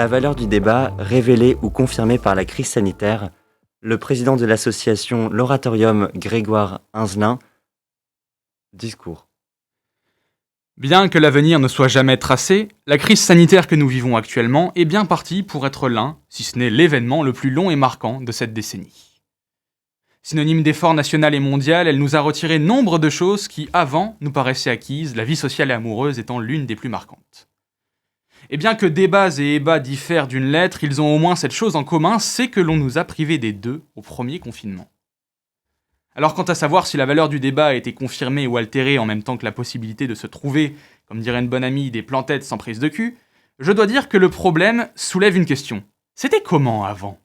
La valeur du débat, révélée ou confirmée par la crise sanitaire, le président de l'association L'Oratorium, Grégoire Hinzelin, discours. Bien que l'avenir ne soit jamais tracé, la crise sanitaire que nous vivons actuellement est bien partie pour être l'un, si ce n'est l'événement le plus long et marquant de cette décennie. Synonyme d'effort national et mondial, elle nous a retiré nombre de choses qui, avant, nous paraissaient acquises, la vie sociale et amoureuse étant l'une des plus marquantes. Et bien que débats et ébats diffèrent d'une lettre, ils ont au moins cette chose en commun, c'est que l'on nous a privés des deux au premier confinement. Alors quant à savoir si la valeur du débat a été confirmée ou altérée en même temps que la possibilité de se trouver, comme dirait une bonne amie, des plantettes sans prise de cul, je dois dire que le problème soulève une question. C'était comment avant ?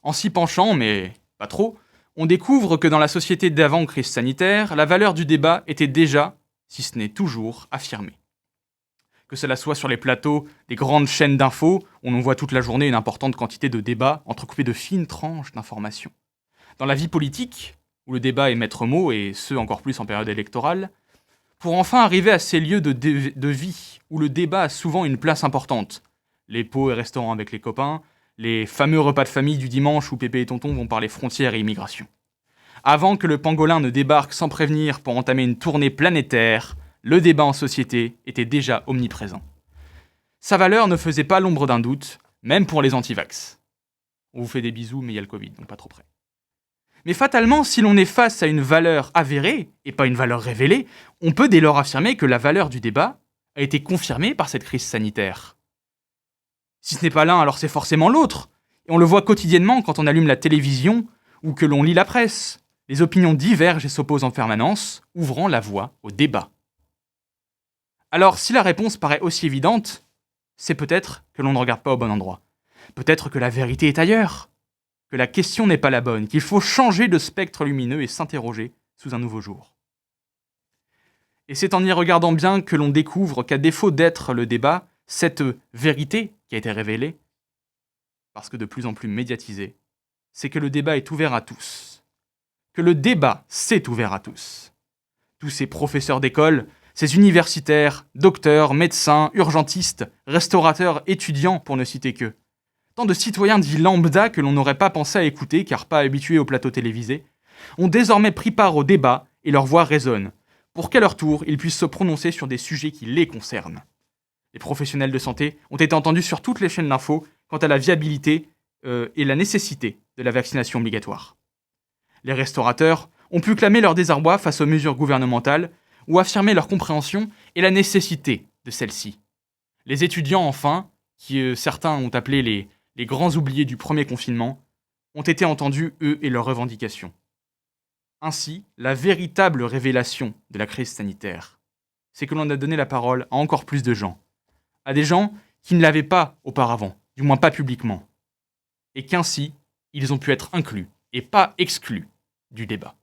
En s'y penchant, mais pas trop, on découvre que dans la société d'avant crise sanitaire, la valeur du débat était déjà, si ce n'est toujours, affirmée. Que cela soit sur les plateaux des grandes chaînes d'infos, où l'on voit toute la journée une importante quantité de débats entrecoupés de fines tranches d'informations. Dans la vie politique, où le débat est maître mot, et ce encore plus en période électorale, pour enfin arriver à ces lieux de vie, où le débat a souvent une place importante. Les pots et restaurants avec les copains, les fameux repas de famille du dimanche où Pépé et Tonton vont parler frontières et immigration. Avant que le pangolin ne débarque sans prévenir pour entamer une tournée planétaire, le débat en société était déjà omniprésent. Sa valeur ne faisait pas l'ombre d'un doute, même pour les antivax. On vous fait des bisous, mais il y a le Covid, donc pas trop près. Mais fatalement, si l'on est face à une valeur avérée, et pas une valeur révélée, on peut dès lors affirmer que la valeur du débat a été confirmée par cette crise sanitaire. Si ce n'est pas l'un, alors c'est forcément l'autre. Et on le voit quotidiennement quand on allume la télévision ou que l'on lit la presse. Les opinions divergent et s'opposent en permanence, ouvrant la voie au débat. Alors, si la réponse paraît aussi évidente, c'est peut-être que l'on ne regarde pas au bon endroit. Peut-être que la vérité est ailleurs. Que la question n'est pas la bonne, qu'il faut changer de spectre lumineux et s'interroger sous un nouveau jour. Et c'est en y regardant bien que l'on découvre qu'à défaut d'être le débat, cette vérité qui a été révélée, parce que de plus en plus médiatisée, c'est que le débat est ouvert à tous. Que le débat, c'est ouvert à tous. Tous ces professeurs d'école, ces universitaires, docteurs, médecins, urgentistes, restaurateurs, étudiants, pour ne citer qu'eux. Tant de citoyens dits lambda que l'on n'aurait pas pensé à écouter car pas habitués au plateau télévisé, ont désormais pris part au débat et leur voix résonne, pour qu'à leur tour, ils puissent se prononcer sur des sujets qui les concernent. Les professionnels de santé ont été entendus sur toutes les chaînes d'infos quant à la viabilité et la nécessité de la vaccination obligatoire. Les restaurateurs ont pu clamer leur désarroi face aux mesures gouvernementales ou affirmer leur compréhension et la nécessité de celles-ci. Les étudiants, enfin, qui certains ont appelé les grands oubliés du premier confinement, ont été entendus, eux, et leurs revendications. Ainsi, la véritable révélation de la crise sanitaire, c'est que l'on a donné la parole à encore plus de gens. À des gens qui ne l'avaient pas auparavant, du moins pas publiquement. Et qu'ainsi, ils ont pu être inclus, et pas exclus, du débat.